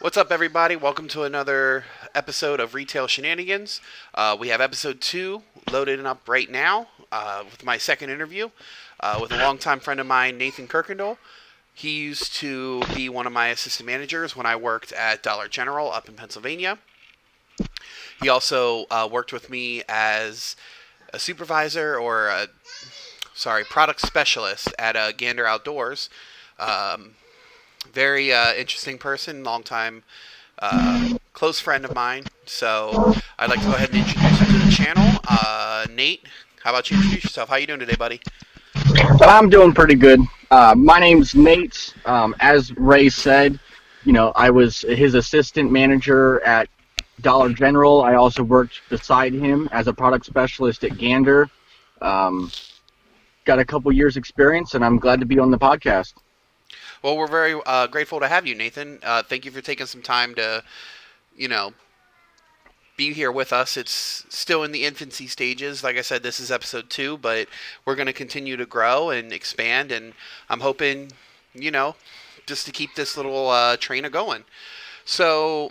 What's up, everybody? Welcome to another episode of Retail Shenanigans. We have episode 2 loaded up right now with my second interview with a longtime friend of mine, Nathan Kirkendall. He used to be one of my assistant managers when I worked at Dollar General up in Pennsylvania. He also worked with me as a supervisor or product specialist at Gander Outdoors. Um, Very interesting person, longtime close friend of mine. So I'd like to go ahead and introduce him to the channel. Nate, how about you introduce yourself? How you doing today, buddy? I'm doing pretty good. My name's Nate. As Ray said, I was his assistant manager at Dollar General. I also worked beside him as a product specialist at Gander. Um, got a couple years experience, and I'm glad to be on the podcast. Well, we're very grateful to have you, Nathan. Thank you for taking some time to, you know, be here with us. It's still in the infancy stages. Like I said, this is episode 2, but we're going to continue to grow and expand. And I'm hoping, you know, just to keep this little train a going. So,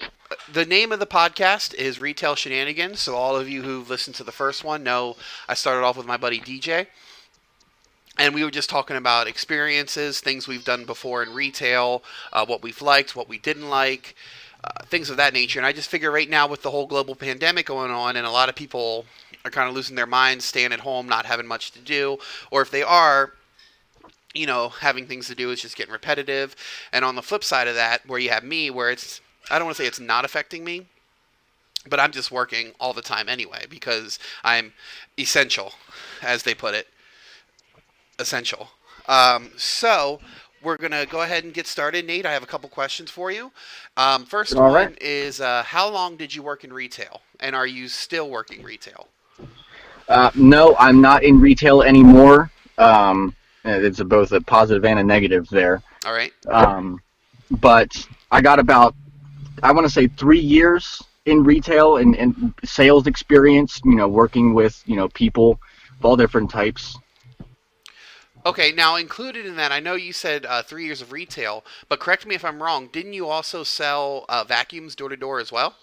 the name of the podcast is Retail Shenanigans. So, all of you who've listened to the first one know I started off with my buddy DJ. And we were just talking about experiences, things we've done before in retail, what we've liked, what we didn't like, things of that nature. And I just figure right now with the whole global pandemic going on, and a lot of people are kind of losing their minds, staying at home, not having much to do, or if they are, having things to do is just getting repetitive. And on the flip side of that, where you have me, where I don't want to say it's not affecting me, but I'm just working all the time anyway because I'm essential, as they put it, essential. So we're gonna go ahead and get started, Nate. I have a couple questions for you. First All right. one is, how long did you work in retail, and are you still working retail? No, I'm not in retail anymore. It's both a positive and a negative there. All right. Um, but I got about, I want to say, 3 years in retail and sales experience, working with, people of all different types. Okay. Now, included in that, I know you said 3 years of retail, but correct me if I'm wrong. Didn't you also sell vacuums door to door as well?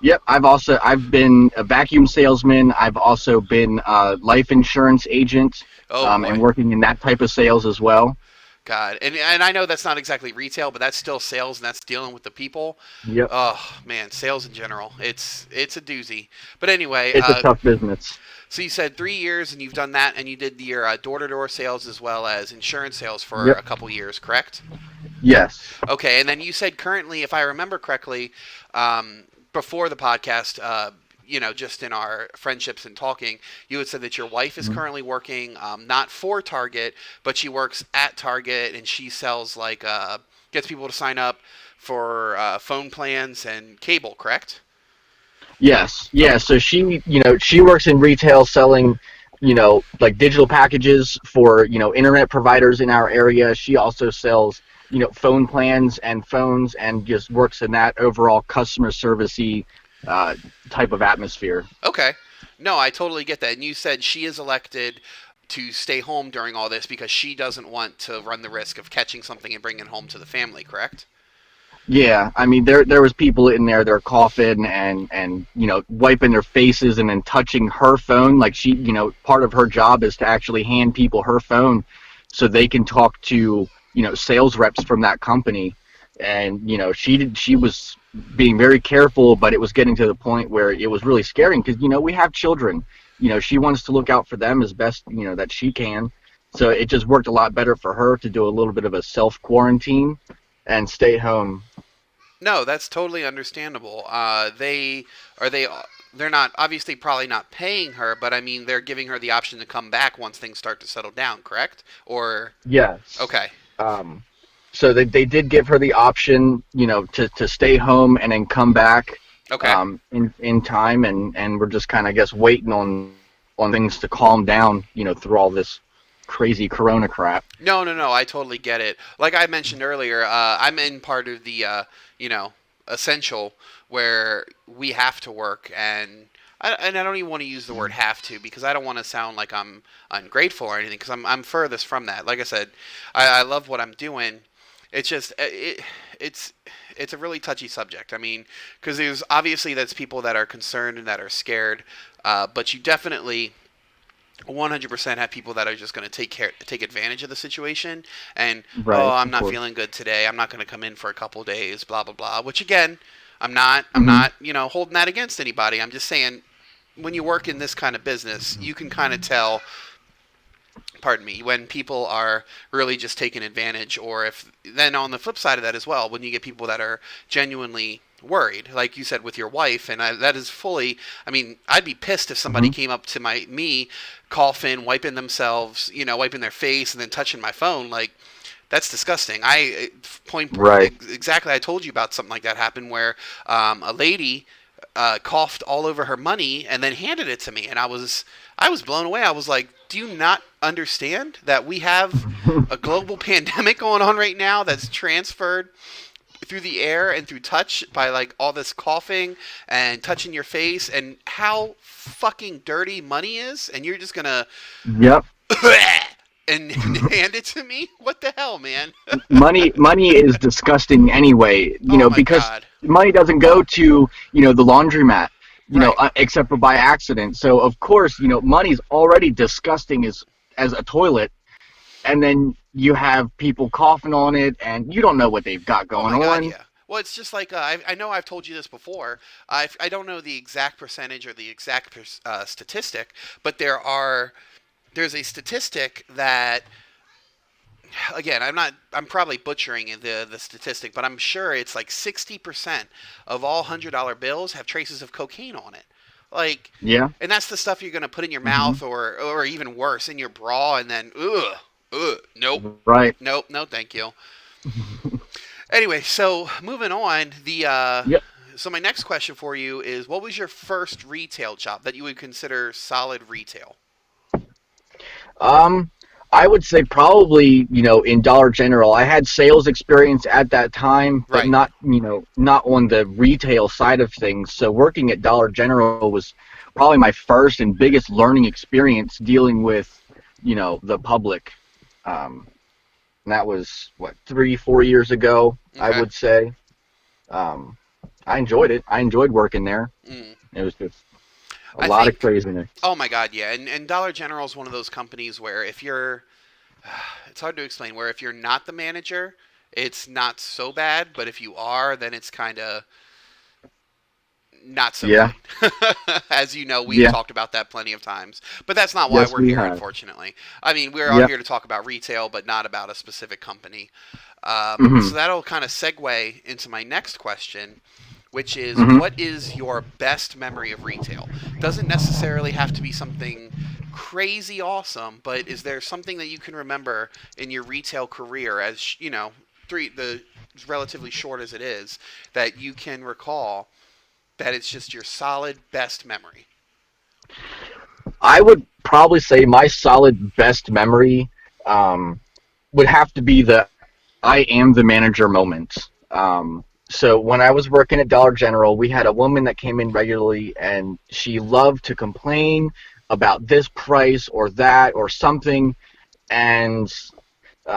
Yep, I've been a vacuum salesman. I've also been a life insurance agent, Oh and boy. working in that type of sales as well. God, and I know that's not exactly retail, but that's still sales, and that's dealing with the people. Yep, Oh man, sales in general, it's a doozy. But anyway, it's a tough business. so you said 3 years, and you've done that, and you did your door-to-door sales as well as insurance sales for Yep, a couple years, correct? yes, Okay, and then you said currently, if I remember correctly, before the podcast, just in our friendships and talking, you had said that your wife is mhm, currently working not for Target, but she works at Target, and she sells gets people to sign up for phone plans and cable, correct? yes, yeah. Okay. So she works in retail selling, like digital packages for internet providers in our area. She also sells phone plans and phones, and just works in that overall customer servicey uh, type of atmosphere. Okay. No, I totally get that. And you said she is elected to stay home during all this because she doesn't want to run the risk of catching something and bringing it home to the family, correct? Yeah, I mean there was people in there, they're coughing and wiping their faces and then touching her phone. Like she, part of her job is to actually hand people her phone so they can talk to sales reps from that company. And she was being very careful, but it was getting to the point where it was really scaring because we have children. She wants to look out for them as best that she can. So it just worked a lot better for her to do a little bit of a self quarantine and stay home. No, that's totally understandable. They they're not obviously probably not paying her, but I mean they're giving her the option to come back once things start to settle down, correct? Or Yes. okay. Um, so they did give her the option, to stay home and then come back Okay. in time, and we're just kind of, I guess, waiting on things to calm down, through all this crazy Corona crap. No, no, no. I totally get it. Like I mentioned earlier, I'm in part of the, you know, essential where we have to work, and I don't even want to use the word have to because I don't want to sound like I'm ungrateful or anything because I'm furthest from that. Like I said, I love what I'm doing, It's just it's it's a really touchy subject. I mean, because there's obviously that's people that are concerned and that are scared, but you definitely 100% have people that are just going to take advantage of the situation and, oh, Right, I'm of not course. feeling good today, I'm not going to come in for a couple days, blah blah blah, which again, I'm Hmm. not, holding that against anybody. I'm just saying, when you work in this kind of business, you can kind of tell, pardon me, when people are really just taking advantage, or if then on the flip side of that as well, when you get people that are genuinely worried, like you said with your wife, and that is fully. I mean, I'd be pissed if somebody Hmm. came up to me, coughing, wiping themselves, wiping their face, and then touching my phone. Like, that's disgusting. Point Right. exactly. I told you about something like that happened where a lady coughed all over her money and then handed it to me, and I was blown away. I was like, "Do you not understand that we have a global pandemic going on right now that's transferred through the air and through touch by like all this coughing and touching your face, and how fucking dirty money is, and you're just gonna Yep. and hand it to me? What the hell, man?" Money is disgusting anyway, Oh my because god. money doesn't go to, the laundromat, Right. except for by accident. So of course, money's already disgusting as a toilet, and then you have people coughing on it, and you don't know what they've got Oh going my god, on. yeah. Well, it's just like I know I've told you this before. I don't know the exact percentage or the exact statistic, but there's a statistic that, again, I'm probably butchering the statistic, but I'm sure it's like 60% of all $100 bills have traces of cocaine on it. Like, Yeah. and that's the stuff you're gonna put in your Hmm. mouth, or even worse, in your bra, and then nope, Right. nope, no, thank you. Anyway, so moving on, the Yep. so my next question for you is, what was your first retail job that you would consider solid retail? Um, I would say probably, in Dollar General. I had sales experience at that time, but Right. not on the retail side of things. So working at Dollar General was probably my first and biggest learning experience dealing with, the public. Um, and that was what, 3, 4 years ago, I Okay. would say. Um, I enjoyed it. I enjoyed working there. Mm. It was just a I lot of think. craziness. Oh my God, yeah. And Dollar General is one of those companies where if you're, it's hard to explain. Where if you're not the manager, it's not so bad, but if you are, then it's kind of not so Yeah. good. As you know, we've Yeah. talked about that plenty of times. But that's not why Yes, we're we here, have. unfortunately. I mean, we're all Yep. here to talk about retail, but not about a specific company. Hmm. So that'll kind of segue into my next question, which is, Hmm. what is your best memory of retail? Doesn't necessarily have to be something crazy awesome, but is there something that you can remember in your retail career, as the relatively short as it is, that you can recall, that it's just your solid best memory? I would probably say my solid best memory would have to be the I am the manager moment. So when I was working at Dollar General, we had a woman that came in regularly, and she loved to complain about this price or that or something. And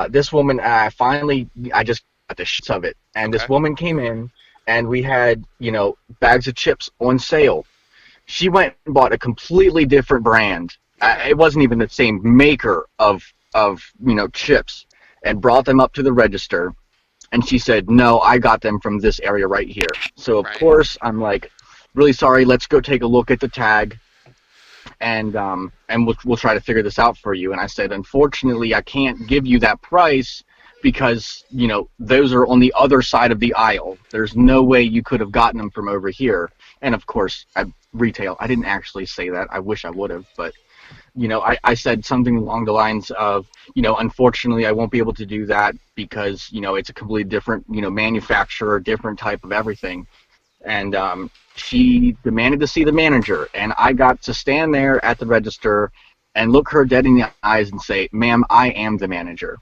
this woman, I just got the shits of it. And this Okay. woman came in, and we had, bags of chips on sale. She went and bought a completely different brand. Okay. It wasn't even the same maker of chips, and brought them up to the register. And she said, "No, I got them from this area right here." So of Right. course I'm like, "Really sorry. Let's go take a look at the tag, and we'll try to figure this out for you." And I said, "Unfortunately, I can't give you that price because those are on the other side of the aisle. There's no way you could have gotten them from over here." And of course, retail. I didn't actually say that. I wish I would have, but I said something along the lines of, unfortunately, I won't be able to do that because it's a completely different manufacturer, different type of everything. And she demanded to see the manager, and I got to stand there at the register and look her dead in the eyes and say, "Ma'am, I am the manager."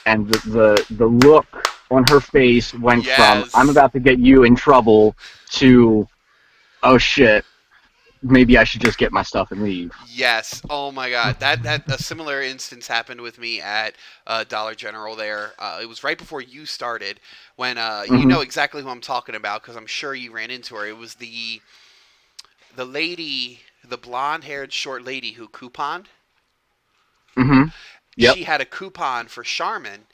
And the look on her face went from "I'm Yes. about to get you in trouble" to "Oh shit, maybe I should just get my stuff and leave. Yes. Oh my God. That a similar instance happened with me at Dollar General. There, it was right before you started. When you Hmm. know exactly who I'm talking about because I'm sure you ran into her. It was the lady, the blonde-haired short lady who couponed. Hmm. Yep. She had a coupon for Charmin,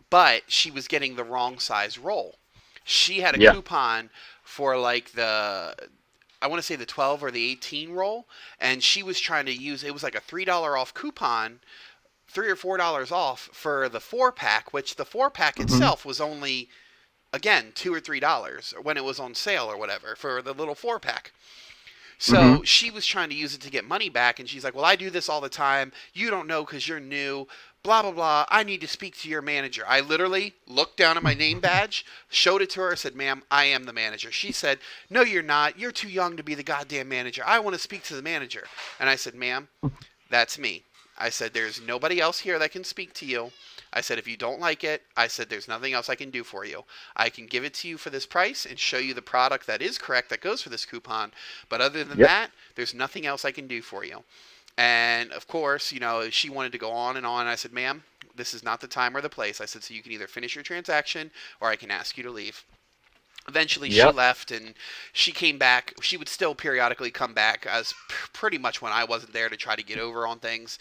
but she was getting the wrong size roll. She had a Yeah. coupon for like the I want to say the 12 or the 18 roll, and she was trying to use it was like a $3 off coupon, $3 or $4 off for the 4 pack, which the 4 pack Hmm. itself was only again $2 or $3 when it was on sale or whatever for the little 4 pack. Hmm. So she was trying to use it to get money back, and she's like, "Well, I do this all the time. You don't know because you're new. Blah blah blah. I need to speak to your manager." I literally looked down at my name badge, showed it to her, said, "Ma'am, I am the manager." She said, "No, you're not. You're too young to be the goddamn manager. I want to speak to the manager." And I said, "Ma'am, that's me." I said, "There's nobody else here that can speak to you." I said, "If you don't like it," I said, "there's nothing else I can do for you. I can give it to you for this price and show you the product that is correct that goes for this coupon. But other than Yep. that, there's nothing else I can do for you." And of course, she wanted to go on and on. I said, "Ma'am, this is not the time or the place." I said, "So you can either finish your transaction or I can ask you to leave." Eventually, she Yep. left and she came back. She would still periodically come back as pretty much when I wasn't there to try to get over on things.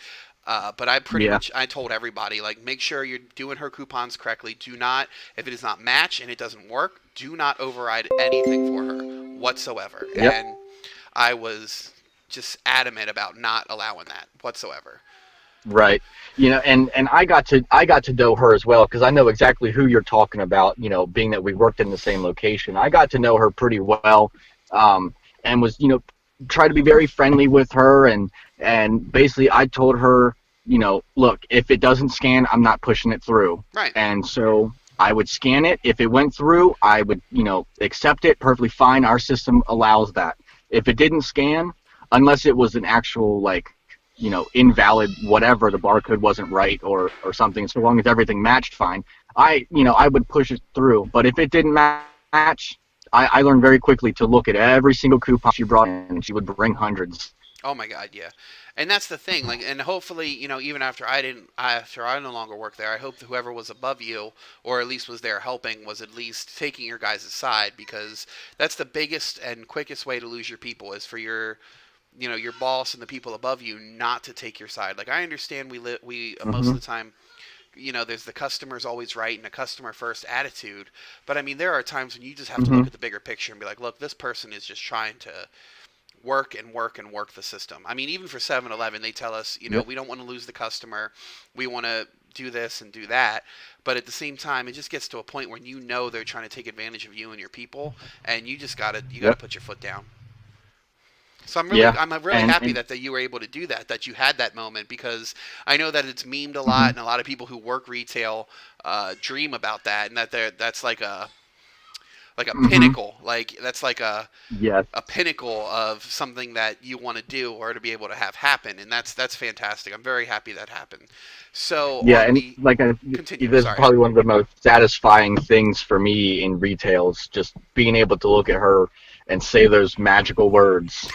But I pretty Yeah. much I told everybody like make sure you're doing her coupons correctly. Do not if it does not match and it doesn't work, do not override anything for her whatsoever. Yep. And I was just adamant about not allowing that whatsoever. Right. And I got to know her as well because I know exactly who you're talking about. Being that we worked in the same location, I got to know her pretty well, and was try to be very friendly with her, and basically I told her, look, if it doesn't scan, I'm not pushing it through, Right. and so I would scan it. If it went through, I would accept it perfectly fine. Our system allows that. If it didn't scan, unless it was an actual like invalid whatever, the barcode wasn't right or something, so long as everything matched fine, I would push it through. But if it didn't match, I learned very quickly to look at every single coupon she brought in, and she would bring hundreds. Oh my God, yeah, and that's the thing. Like, and hopefully, even after I no longer work there, I hope that whoever was above you, or at least was there helping, was at least taking your guys' side because that's the biggest and quickest way to lose your people is for your boss and the people above you not to take your side. Like, I understand we most of Hmm. the time. There's the customer's always right and a customer first attitude. But I mean, there are times when you just have to look Hmm. at the bigger picture and be like, look, this person is just trying to work and work and work the system. I mean, even for 7-Eleven, they tell us, Yep. we don't want to lose the customer. We want to do this and do that. But at the same time, it just gets to a point where they're trying to take advantage of you and your people, and you gotta Yep. put your foot down. So I'm really Yeah. I'm really And happy and that you were able to do that, that you had that moment because I know that it's memed a lot, hmm. and a lot of people who work retail dream about that, and that's like a Hmm. pinnacle, like that's like Yes. a pinnacle of something that you want to do or to be able to have happen, and that's fantastic. I'm very happy that happened. So Yeah, on and the like continue, this is sorry. probably one of the most satisfying things for me in retail is just being able to look at her and say those magical words.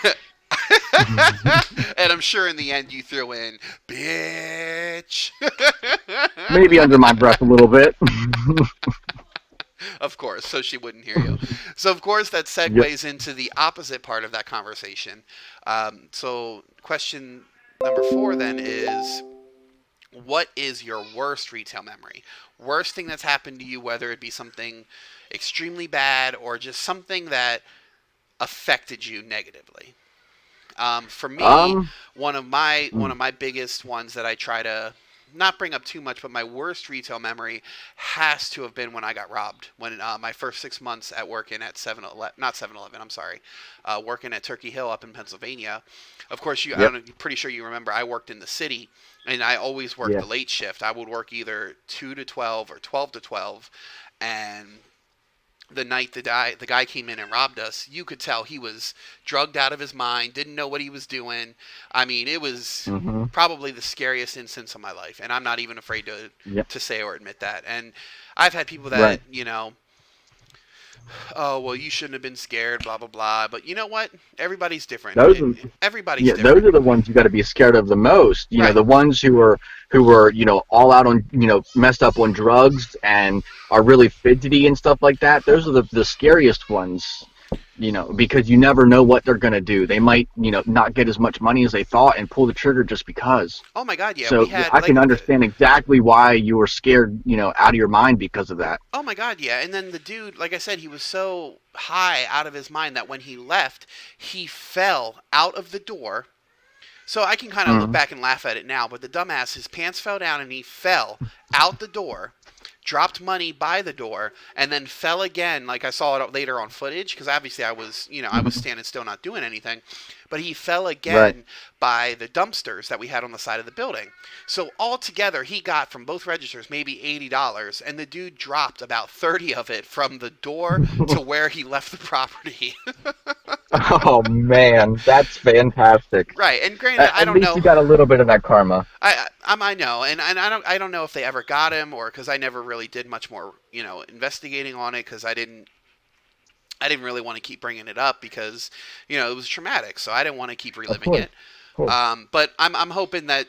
And I'm sure in the end you threw in bitch. Maybe under my breath a little bit. Of course, so she wouldn't hear you. So of course that Yep. segues into the opposite part of that conversation. So question number 4 then is, what is your worst retail memory? Worst thing that's happened to you, whether it be something extremely bad or just something that affected you negatively. For me, Um. one of my biggest ones that I try to not bring up too much, but my worst retail memory has to have been when I got robbed. When my first 6 months at working at 7-Eleven, not 7-Eleven, I'm sorry, working at Turkey Hill up in Pennsylvania. Of course, I Yep. don't know, pretty sure you remember I worked in the city, and I always worked the Yes. late shift. I would work either 2 to 12 or 12 to 12, and the night the guy came in and robbed us, you could tell he was drugged out of his mind, didn't know what he was doing. I mean, it was Hmm. probably the scariest instance of my life, and I'm not even afraid to Yep. to say or admit that. And I've had people that Right. Oh, well, you shouldn't have been scared, blah blah blah. But you know what? Everybody's different. Those are, Everybody's yeah, those different. are the ones you got to be scared of the most. Right. The ones who are all out on messed up on drugs and are really fidgety and stuff like that. Those are the scariest ones. Because you never know what they're going to do. They might not get as much money as they thought and pull the trigger just because. Oh my God, yeah. We So had I like can understand exactly why you were scared, out of your mind because of that. oh my God, yeah. And then the dude, like I said, he was so high out of his mind that when he left, he fell out of the door. So I can kind of look Mm. back and laugh at it now, but the dumbass, his pants fell down and he fell out the door, dropped money by the door, and then fell again. Like I saw it later on footage, because obviously I was Mhm. standing still, not doing anything. But he fell Right. again by the dumpsters that we had on the side of the building. So altogether, he got from both registers maybe $80, and the dude dropped about 30 of it from the door to where he left the property. Oh man, that's fantastic. Right, and granted, I At don't least you know. got a little bit of that karma. I know, and I don't know if they ever got him or because I never really did much more investigating on it because I didn't really want to keep bringing it up because it was traumatic, so I didn't want to keep Of reliving course, it. of course. But I'm hoping that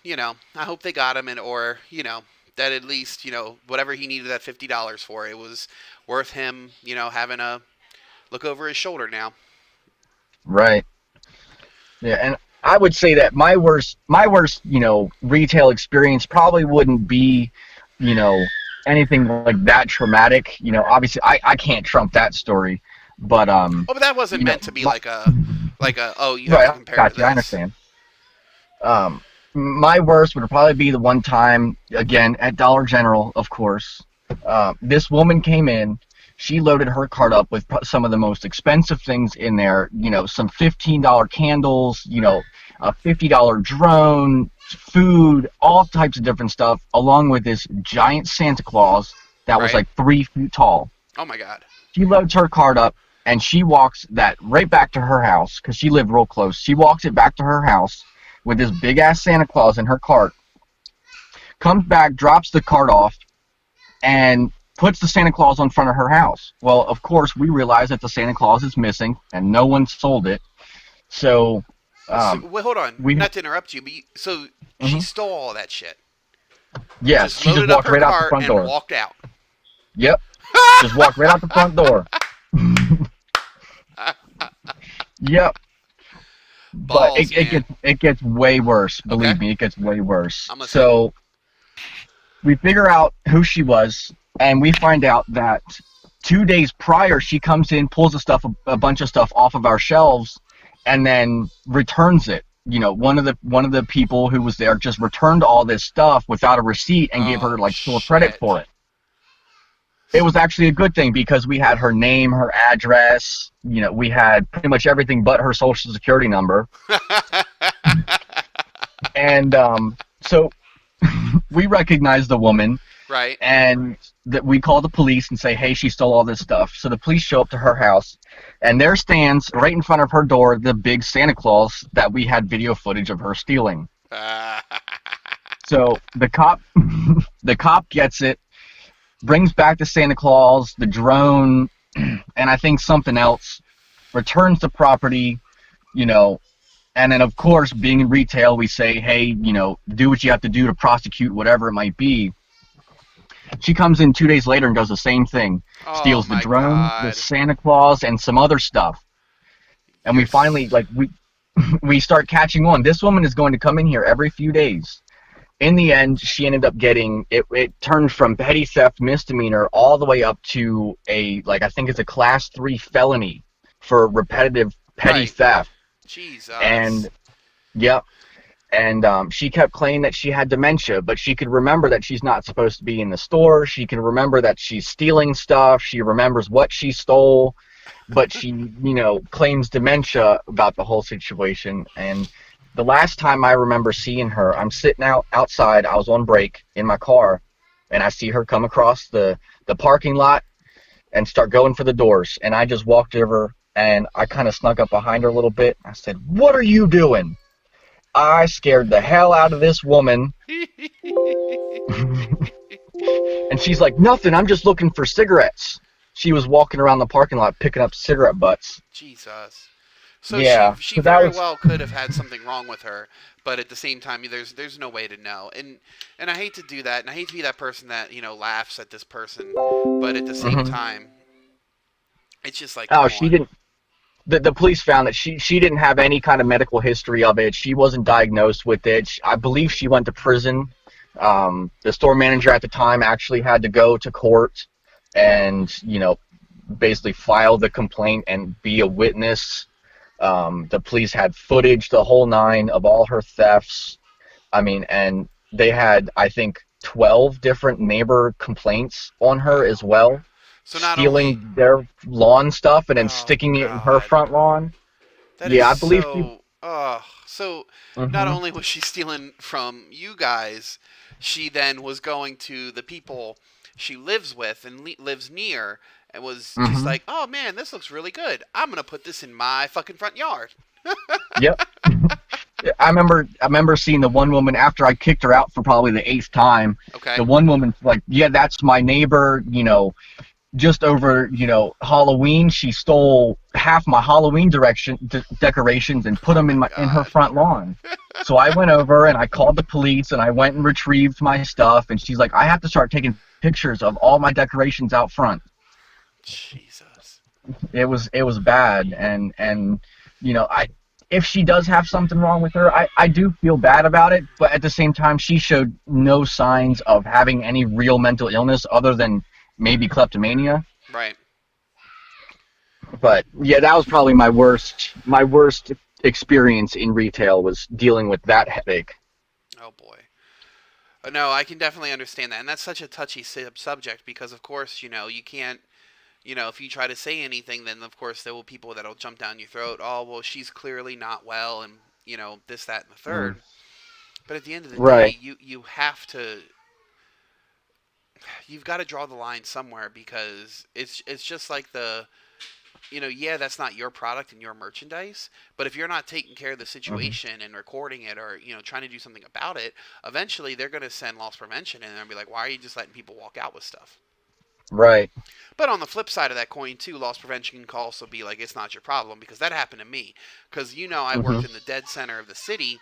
I hope they got him and or that at least whatever he needed that $50 for, it was worth him having a look over his shoulder now. Right. Yeah, and I would say that my worst, retail experience probably wouldn't be, you know, anything like that traumatic. Obviously I can't trump that story, but Oh, but that wasn't meant to be my, like a oh you have right, to I compare it to got you. I this. understand. Um, my worst would probably be the one time, again, at Dollar General, of course. This woman came in. She loaded her cart up with some of the most expensive things in there. Some $15 candles, a $50 drone, food, all types of different stuff, along with this giant Santa Claus that was Right. like 3 feet tall. Oh my God. She loads her cart up and she walks that right back to her house because she lived real close. She walks it back to her house with this big ass Santa Claus in her cart, comes back, drops the cart off, and puts the Santa Claus in front of her house. Well, of course, we realize that the Santa Claus is missing and no one sold it. So, So, um, wait, hold on. we, Not to interrupt you, but so she mhm. stole all that shit. Yes, Just she just loaded up walked her right out the cart front and door. walked out. Yep, just walked right out the front door. Yep. But Balls, man. it gets way worse. Okay, Believe me, it gets way worse. I'm listening. So we figure out who she was, and we find out that 2 days prior, she comes in, pulls a bunch of stuff off of our shelves, and then returns it. One of the people who was there just returned all this stuff without a receipt and gave her Oh like full credit shit. for it. It was actually a good thing because we had her name, her address. We had pretty much everything but her social security number, and so we recognized the woman, Right. and that we call the police and say, hey, she stole all this stuff. So the police show up to her house, and there stands right in front of her door the big Santa Claus that we had video footage of her stealing. So the cop gets it, brings back the Santa Claus, the drone, and I think something else, returns the property, you know, and then of course, being in retail, we say, hey, do what you have to do to prosecute whatever it might be. She comes in 2 days later and does the same thing. Oh Steals the my drone, the god. Santa Claus, and some other stuff. And You're we finally we start catching on. This woman is going to come in here every few days. In the end, she ended up getting it. It turned from petty theft misdemeanor all the way up to I think it's a class 3 felony for repetitive petty right. theft. Jesus. And yep. And she kept claiming that she had dementia, but she could remember that she's not supposed to be in the store. She can remember that she's stealing stuff. She remembers what she stole, but she, claims dementia about the whole situation. And the last time I remember seeing her, I'm sitting outside. I was on break in my car, and I see her come across the parking lot and start going for the doors. And I just walked over, and I kind of snuck up behind her a little bit. I said, "What are you doing?" I scared the hell out of this woman. And she's like, nothing, I'm just looking for cigarettes. she was walking around the parking lot picking up cigarette butts. Jesus. So Yeah, she so that very was. well could have had something wrong with her, but at the same time, there's no way to know. And I hate to do that, and I hate to be that person that laughs at this person, but at the same Hmm. time, it's just like, Oh, come she on. didn't. The police found that she didn't have any kind of medical history of it. She wasn't diagnosed with it. I believe she went to prison. The store manager at the time actually had to go to court and basically file the complaint and be a witness. The police had footage, the whole nine of all her thefts. I mean, and they had, I think, 12 different neighbor complaints on her as Wow. well, So not only, stealing their lawn stuff and then oh sticking it in her God, front lawn. that is Yeah, I believe she. so. So not Hmm. only was she stealing from you guys, she then was going to the people she lives with and lives near, and was just Hmm. like, "Oh man, this looks really good. I'm gonna put this in my fucking front yard." Yep. I remember seeing the one woman after I kicked her out for probably the eighth time. The Okay. one woman's like, "Yeah, that's my neighbor. Just over, Halloween, she stole half my Halloween decorations and put Oh them my in her God. front lawn." So I went over and I called the police and I went and retrieved my stuff. And she's like, "I have to start taking pictures of all my decorations out front." Jesus. It was bad, and I if she does have something wrong with her, I do feel bad about it, but at the same time she showed no signs of having any real mental illness other than maybe kleptomania. Right. But yeah, that was probably my worst experience in retail was dealing with that headache. Oh boy. No, I can definitely understand that, and that's such a touchy subject because, of course, you can't. If you try to say anything, then of course there will people that'll jump down your throat. Oh, well, she's clearly not well, and this, that, and the Mm. third. But at the end of the day, Right. you have to, you've got to draw the line somewhere because it's just like yeah, that's not your product and your merchandise. But if you're not taking care of the Hmm. situation and recording it, or trying to do something about it, eventually they're going to send loss prevention and they're going to be like, why are you just letting people walk out with stuff? Right. But on the flip side of that coin, too, loss prevention can also be like, it's not your problem, because that happened to me. Because, I Hmm. worked in the dead center of the city,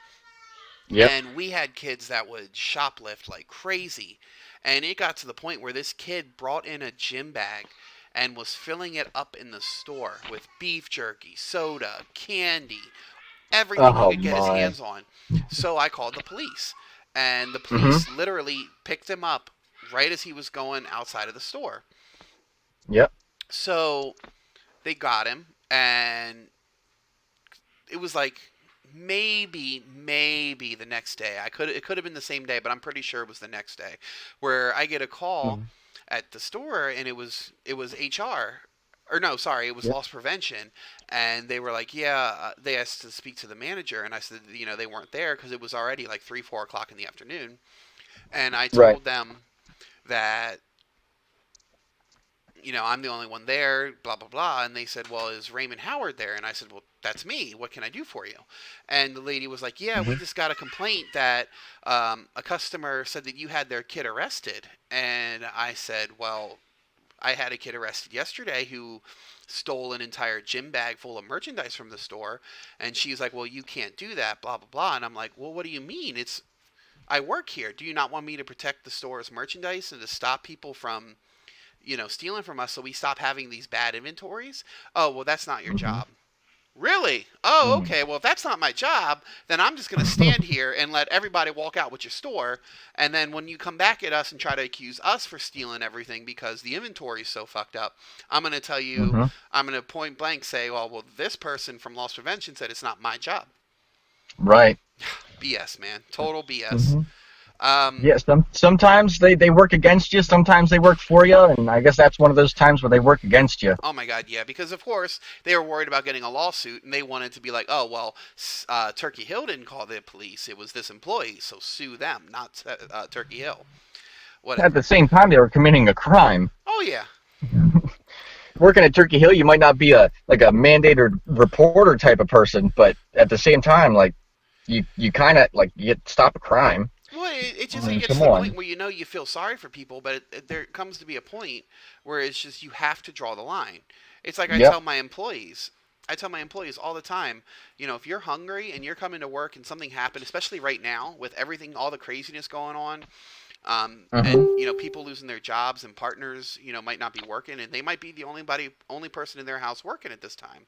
Yep. and we had kids that would shoplift like crazy. And it got to the point where this kid brought in a gym bag and was filling it up in the store with beef jerky, soda, candy, everything he Oh could get his my. hands on. So I called the police. And the Hmm. police literally picked him up right as he was going outside of the store. Yep. So they got him, and it was like maybe the next day. It could have been the same day, but I'm pretty sure it was the next day, where I get a call Hmm. at the store, and it was HR. Or no, sorry, it was Yep. loss prevention, and they were like, "Yeah." They asked to speak to the manager, and I said, they weren't there because it was already like 3, 4 o'clock in the afternoon, and I Right. told them that I'm the only one there, blah, blah, blah. And they said, well, is Raymond Howard there? And I said, well, that's me. What can I do for you? And the lady was like, yeah, we Hmm. just got a complaint that a customer said that you had their kid arrested. And I said, well, I had a kid arrested yesterday who stole an entire gym bag full of merchandise from the store. And she's like, well, you can't do that, blah, blah, blah. And I'm like, well, what do you mean? I work here. Do you not want me to protect the store's merchandise and to stop people from stealing from us so we stop having these bad inventories? Oh, well, that's not your Hmm. job. Really? Oh, okay. Well, if that's not my job, then I'm just going to stand here and let everybody walk out with your store. And then when you come back at us and try to accuse us for stealing everything because the inventory is so fucked up, I'm going to tell you, Hmm. I'm going to point blank say, well, this person from loss prevention said it's not my job. Right. BS, man. Total BS. Hmm. Um, Yeah, sometimes they work against you, sometimes they work for you, and I guess that's one of those times where they work against you. Oh my God, yeah, because of course they were worried about getting a lawsuit, and they wanted to be like, oh well, Turkey Hill didn't call the police; it was this employee, so sue them, not Turkey Hill. At the Whatever. same time, they were committing a crime. Oh yeah, Working at Turkey Hill, you might not be a mandated reporter type of person, but at the same time, like you kind of like you stop a crime. well, Well, it I just it mean, gets to come the point on. where you feel sorry for people, but there comes to be a point where it's just you have to draw the line. It's like Yep. I tell my employees all the time, if you're hungry and you're coming to work and something happened, especially right now with everything, all the craziness going on, and Hmm. people losing their jobs and partners, might not be working, and they might be the only person in their house working at this time.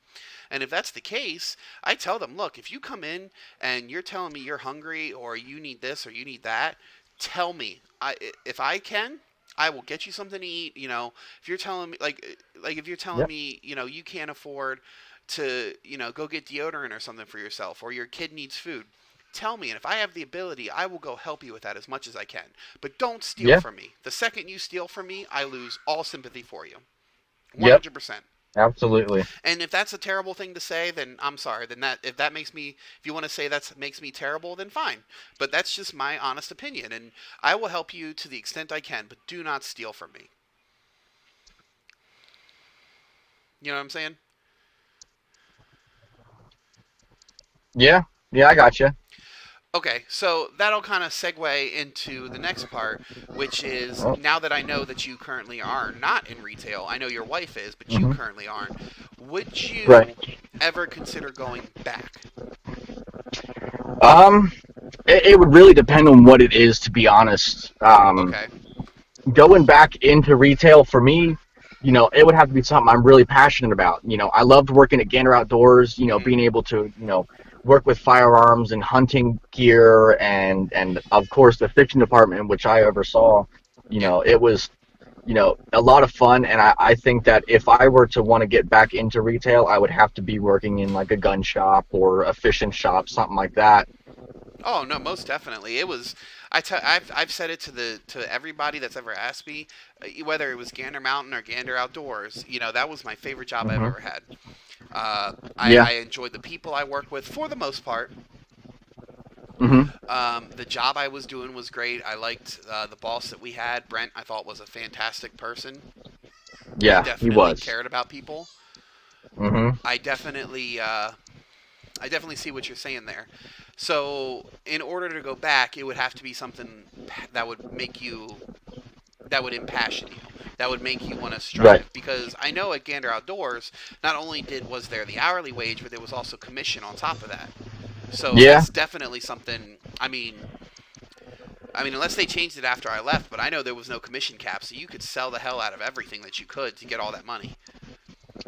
And if that's the case, I tell them, look, if you come in and you're telling me you're hungry or you need this or you need that, tell me. If I can, I will get you something to eat. If you're telling me like if you're telling Yep. me, you can't afford to, go get deodorant or something for yourself, or your kid needs food, tell me, and if I have the ability, I will go help you with that as much as I can. But don't steal Yeah. from me. The second you steal from me, I lose all sympathy for you. Yep. 100%. Absolutely. And if that's a terrible thing to say, then I'm sorry. Then that makes me, if you want to say that makes me terrible, then fine. But that's just my honest opinion, and I will help you to the extent I can. But do not steal from me. You know what I'm saying? Yeah. Yeah. I got you. Okay, so that'll kind of segue into the next part, which is Oh. now that I know that you currently are not in retail, I know your wife is, but you Hmm. currently aren't. Would Right. you ever consider going back? Um, it would really depend on what it is, to be honest. Okay. Going back into retail for me, it would have to be something I'm really passionate about. I loved working at Gander Outdoors, Hmm. being able to, work with firearms and hunting gear and of course the fiction department, which I oversaw. Yeah. It was, a lot of fun. And I think that if I were to want to get back into retail, I would have to be working in like a gun shop or a fishing shop, something like that. Oh no, most definitely. It was. I've said it to everybody that's ever asked me, whether it was Gander Mountain or Gander Outdoors. That was my favorite job I've Hmm. ever had. Yeah. I enjoyed the people I work with for the most part. Hmm. The job I was doing was great. I liked the boss that we had. Brent, I thought was a fantastic person. He Yeah, he definitely was. cared about people. Hmm. I definitely, I definitely see what you're saying there. So, in order to go back, it would have to be something that would make you, that would impassion you, that would make you want to Right. strive. Because I know at Gander Outdoors, not only was there the hourly wage, but there was also commission on top of that. So Yeah. that's definitely something. I mean, unless they changed it after I left, but I know there was no commission cap, so you could sell the hell out of everything that you could to get all that money.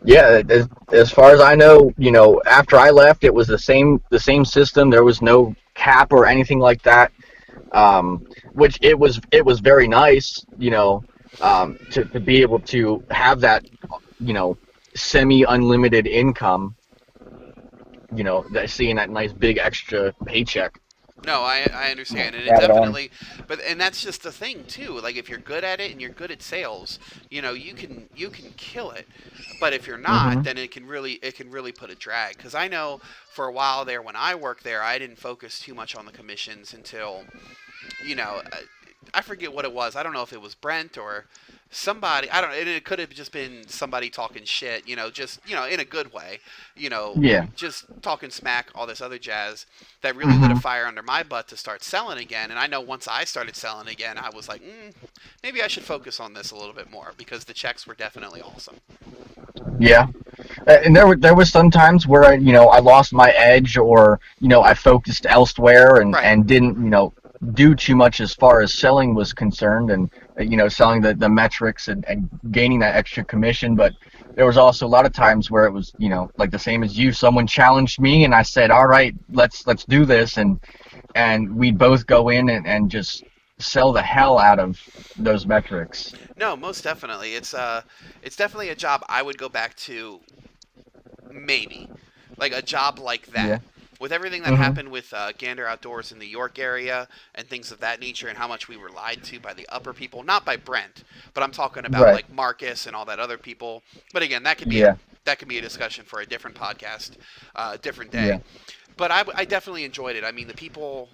Yeah, as far as I know, after I left, it was the same system. There was no cap or anything like that. Which it was very nice, to be able to have that, you know, semi unlimited income, that seeing that nice big extra paycheck, No, I understand, and it added on. definitely, and that's just the thing too. Like if you're good at it and you're good at sales, you can kill it. But if you're not, Hmm. then it can really put a drag. Because I know for a while there when I worked there, I didn't focus too much on the commissions until you know, I forget what it was. I don't know if it was Brent or somebody. I don't. It could have just been somebody talking shit. Just in a good way. Yeah. Just talking smack, all this other jazz that really lit a Hmm. fire under my butt to start selling again. And I know once I started selling again, I was like, maybe I should focus on this a little bit more because the checks were definitely awesome. Yeah. And there was some times where I lost my edge, or I focused elsewhere Right. and didn't do too much as far as selling was concerned, and selling the metrics and gaining that extra commission. But there was also a lot of times where it was like the same as you, someone challenged me and I said, all right, let's do this, and we'd both go in and just sell the hell out of those metrics. No, most definitely. It's definitely a job I would go back to. Maybe like a job like Yeah. that. With everything that Hmm. happened with Gander Outdoors in the York area and things of that nature, and how much we were lied to by the upper people, not by Brent, but I'm talking about Right. like Marcus and all that other people. But again, that could be a Yeah. discussion for a different podcast, different Yeah. day. but I definitely enjoyed it. I mean, the people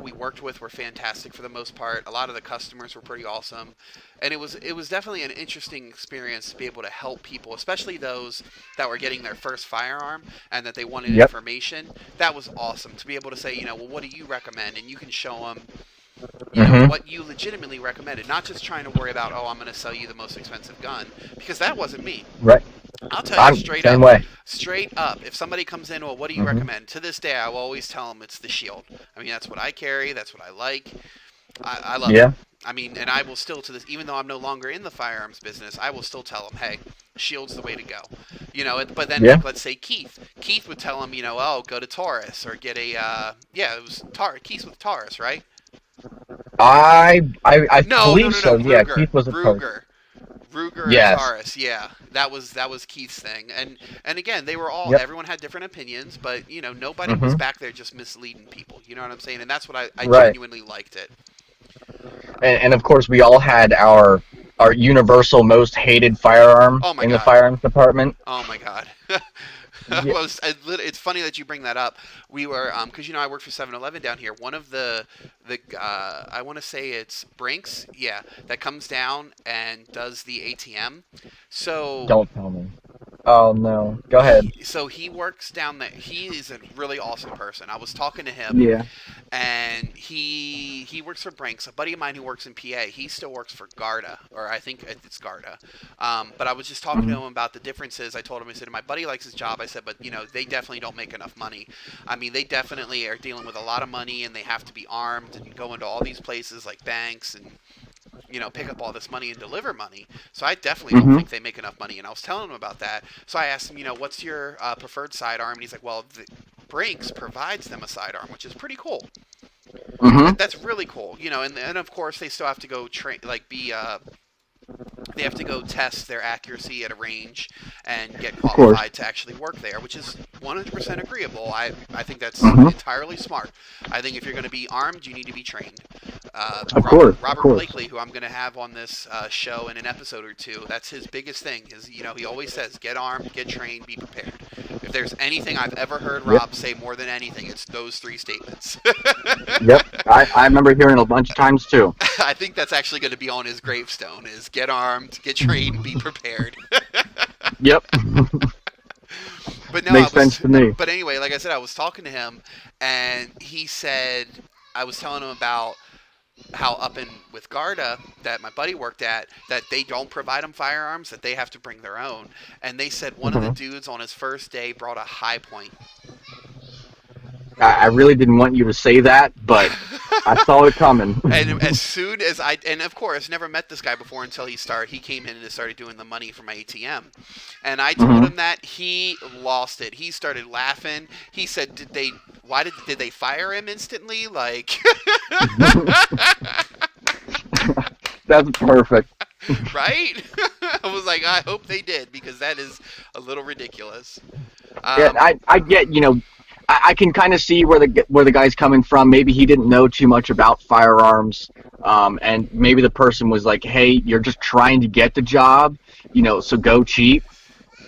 we worked with were fantastic for the most part. A lot of the customers were pretty awesome, and it was definitely an interesting experience to be able to help people, especially those that were getting their first firearm and that they wanted Yep. information. That was awesome to be able to say, well, what do you recommend, and you can show them. Hmm. What you legitimately recommended, not just trying to worry about, oh, I'm going to sell you the most expensive gun, because that wasn't me. Right. I'll tell you I'm straight same up. way. Straight up. If somebody comes in, well, what do you Hmm. recommend? To this day, I will always tell them it's the Shield. I mean, that's what I carry. That's what I like. I love it. Yeah. I mean, and I will still to this, even though I'm no longer in the firearms business, I will still tell them, hey, Shield's the way to go. But then Yeah. like let's say Keith. Keith would tell him, oh, go to Taurus or get a yeah, it was Keith with Taurus, right? I No, no, believe no, so. no, Yeah. Ruger, Keith was a part. Ruger and Yes. Taurus. Yeah, that was Keith's thing. And again, they were all Yep. everyone had different opinions, but nobody was Hmm. back there just misleading people. You know what I'm saying? And that's what I Right. genuinely liked it. And of course, we all had our universal most hated firearm Oh my in the god. firearms department. Oh my god. Yeah. It's funny that you bring that up. We were because I work for 7-Eleven down here. One of the I want to say it's Brinks, yeah, that comes down and does the ATM. So Don't tell me. Oh no. Go ahead. he works down there. He is a really awesome person. I was talking to him, Yeah. and he works for Brinks. A buddy of mine who works in PA, he still works for Garda, or I think it's Garda. But I was just talking to Hmm. him about the differences. I told him, I said, my buddy likes his job. I said, but they definitely don't make enough money. I mean, they definitely are dealing with a lot of money, and they have to be armed and go into all these places like banks and pick up all this money and deliver money. So I definitely don't Hmm. think they make enough money. And I was telling him about that. So I asked him, what's your preferred sidearm? And he's like, well, Brinks provides them a sidearm, which is pretty cool. Hmm. That's really cool. And of course they still have to go train, like be they have to go test their accuracy at a range and get Of course. qualified to actually work there, which is 100% agreeable. I think that's Hmm. entirely smart. I think if you're going to be armed, you need to be trained. Of Robert course. Of Robert course. Blakely, who I'm going to have on this show in an episode or two, that's his biggest thing. Is he always says, "Get armed, get trained, be prepared." If there's anything I've ever heard Yep. Rob say more than anything, it's those three statements. Yep. I remember hearing it a bunch of times too. I think that's actually going to be on his gravestone: is get armed, get trained, be prepared. Yep. But no, Makes sense to me. but anyway, like I said, I was talking to him, and he said I was telling him about how up in with Garda that my buddy worked at, that they don't provide them firearms, that they have to bring their own. And they said one of the Hmm. dudes on his first day brought a high point. I really didn't want you to say that, but I saw it coming. And as soon as and of course, never met this guy before until he came in and started doing the money for my ATM. And I told Hmm. him that, he lost it. He started laughing. He said, did they fire him instantly? Like, That's perfect. right? I was like, I hope they did, because that is a little ridiculous. Yeah, Um, I get, I can kind of see where the guy's coming from. Maybe he didn't know too much about firearms, and maybe the person was like, "Hey, you're just trying to get the job, so go cheap,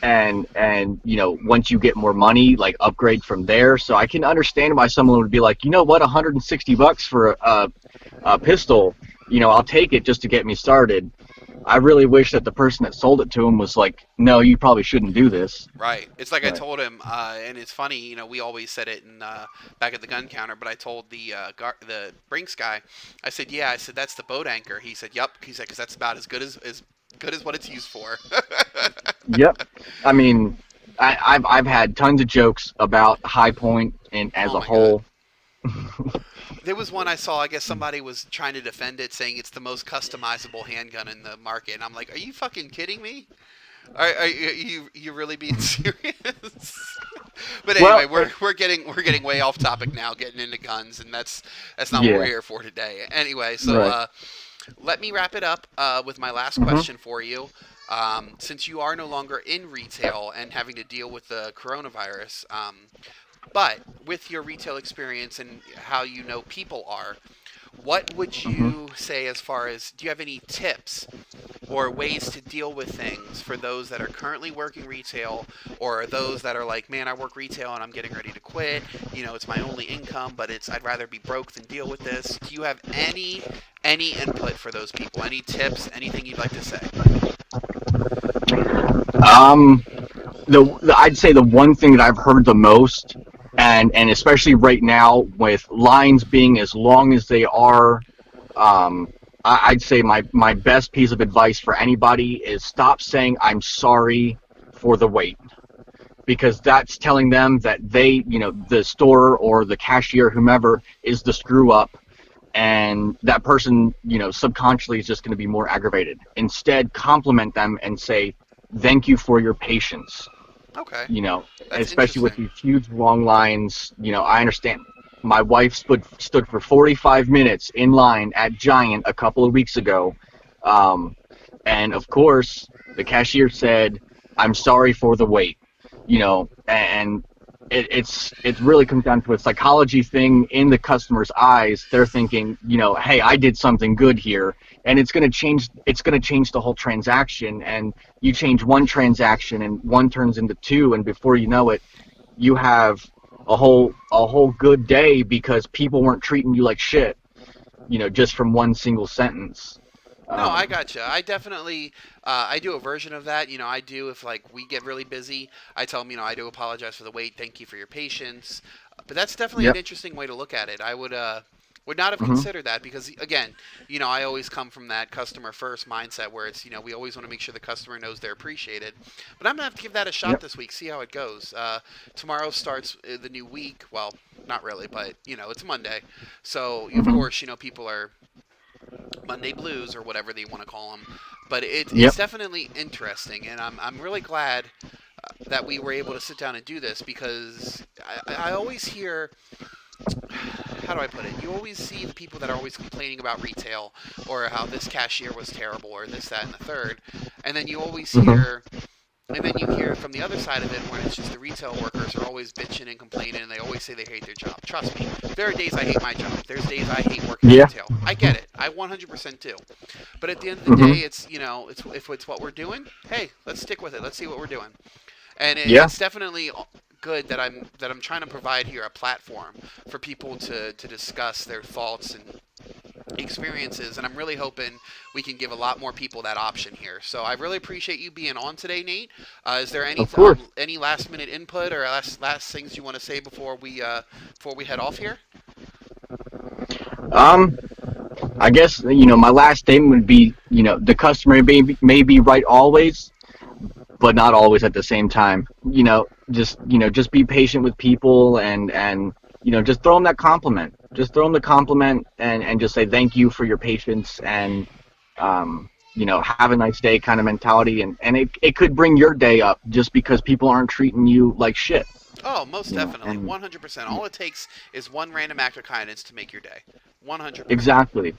and once you get more money, like upgrade from there." So I can understand why someone would be like, you know what, $160 for a pistol, I'll take it just to get me started. I really wish that the person that sold it to him was like, "No, you probably shouldn't do this." Right. It's like I But told him, and it's funny. We always said it in back at the gun counter. But I told the Brinks guy, I said, "Yeah," I said, "that's the boat anchor." He said, "Yep." He said, "Because that's about as good as what it's used for." yep. I mean, I've had tons of jokes about High Point and as Oh a my god. whole. There was one I saw. I guess somebody was trying to defend it, saying it's the most customizable handgun in the market. And I'm like, "Are you fucking kidding me? Are you really being serious?" But anyway, Well, we're getting way off topic now, getting into guns, and that's not what we're yeah, here for today. Anyway, so right. let me wrap it up with my last Hmm. question for you. Since you are no longer in retail and having to deal with the coronavirus, but with your retail experience and how people are, What would Hmm. you say as far as, do you have any tips or ways to deal with things for those that are currently working retail, or those that are like, man, I work retail and I'm getting ready to quit. It's my only income, but I'd rather be broke than deal with this. Do you have any input for those people? Any tips? Anything you'd like to say? Um, I'd say the one thing that I've heard the most, and especially right now with lines being as long as they are, um, I'd say my best piece of advice for anybody is stop saying I'm sorry for the wait, because that's telling them that they, the store or the cashier, whomever, is the screw up, and that person, subconsciously is just going to be more aggravated. Instead, compliment them and say thank you for your patience. Okay, that's Especially with interesting. these huge long lines. I understand. My wife stood for 45 minutes in line at Giant a couple of weeks ago, um, and of course the cashier said, "I'm sorry for the wait." And it really comes down to a psychology thing in the customer's eyes. They're thinking, hey, I did something good here, and it's going to change the whole transaction. And you change one transaction and one turns into two, and before you know it, you have a whole good day because people weren't treating you like shit, just from one single sentence. No, I um, gotcha. I definitely, I do a version of that. I do, if like we get really busy, I tell them, I do apologize for the wait. Thank you for your patience. But that's definitely an yep. interesting way to look at it. I would not have Hmm. considered that because, again, I always come from that customer first mindset where it's, we always want to make sure the customer knows they're appreciated. But I'm gonna have to give that a shot Yep. this week, see how it goes. Tomorrow starts the new week. Well, not really, but it's Monday, so of Hmm. course, people are Monday blues or whatever they want to call them. But it's Yep. definitely interesting, and I'm really glad that we were able to sit down and do this because I always hear, how do I put it? You always see the people that are always complaining about retail or how this cashier was terrible or this, that, and the third, and then you always Hmm. hear and then you hear from the other side of it when it's just the retail workers are always bitching and complaining and they always say they hate their job. Trust me, there are days I hate my job. There's days I hate working Yeah. retail. I get it. I 100% do. But at the end of the Hmm. day, it's, it's if it's what we're doing, hey, let's stick with it. Let's see what we're doing. And Yeah. it's definitely good that I'm trying to provide here a platform for people to discuss their thoughts and experiences, and I'm really hoping we can give a lot more people that option here. So I really appreciate you being on today, Nate. Is there Of course. any last minute input or last things you want to say before we head off here? Um, I guess my last statement would be, the customer may be right always, but not always at the same time. Just be patient with people, and just throw them that compliment. Just throw them the compliment, and just say thank you for your patience, and have a nice day kind of mentality, and it could bring your day up just because people aren't treating you like shit. Oh, most definitely, And 100%. All it takes is one random act of kindness to make your day. 100%. exactly.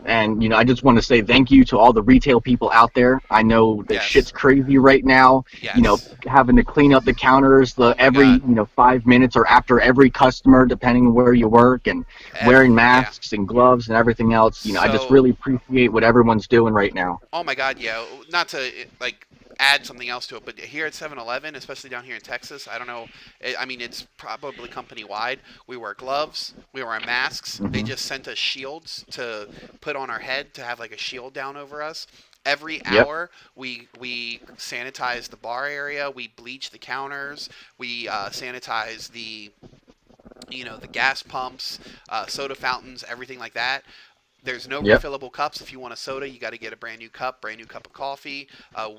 And I just want to say thank you to all the retail people out there. I know that shit's Yes. crazy right now. Yes. Having to clean up the counters Oh my every God. 5 minutes or after every customer, depending on where you work, and wearing Yeah. masks and gloves and everything else. I just So really appreciate what everyone's doing right now. Oh my God, yeah. Not to like add something else to it, but here at 7-Eleven, especially down here in Texas, I don't know. I mean, it's probably company wide. We wear gloves, we wear masks. They Hmm. just sent us shields to put on our head to have like a shield down over us. Every Yep. hour, we sanitize the bar area, we bleach the counters, we sanitize the gas pumps, soda fountains, everything like that. There's no Yep. refillable cups. If you want a soda, you got to get a brand new cup of coffee.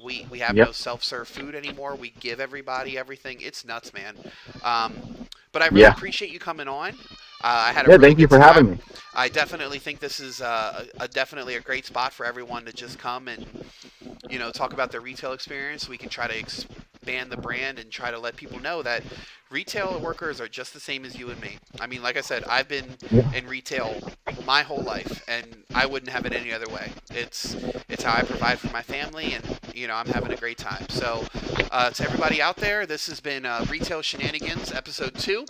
We have Yep. no self serve food anymore. We give everybody everything. It's nuts, man. Um, but I really Yeah. appreciate you coming on. I had a Yeah. really Thank you good for having time. me. I definitely think this is definitely a great spot for everyone to just come and talk about their retail experience. We can try to expand the brand and try to let people know that retail workers are just the same as you and me. I mean, like I said, I've been Yeah. in retail my whole life, and I wouldn't have it any other way. It's how I provide for my family, and I'm having a great time. So, to everybody out there, this has been Retail Shenanigans, episode 2.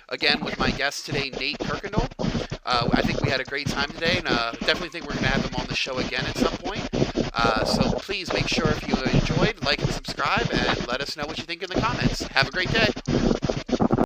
Again, with my guest today, Nate Kirkendall. I think we had a great time today, and definitely think we're going to have him on the show again at some point. So please make sure if you enjoyed, like and subscribe, and let us know what you think in the comments. Have a great day.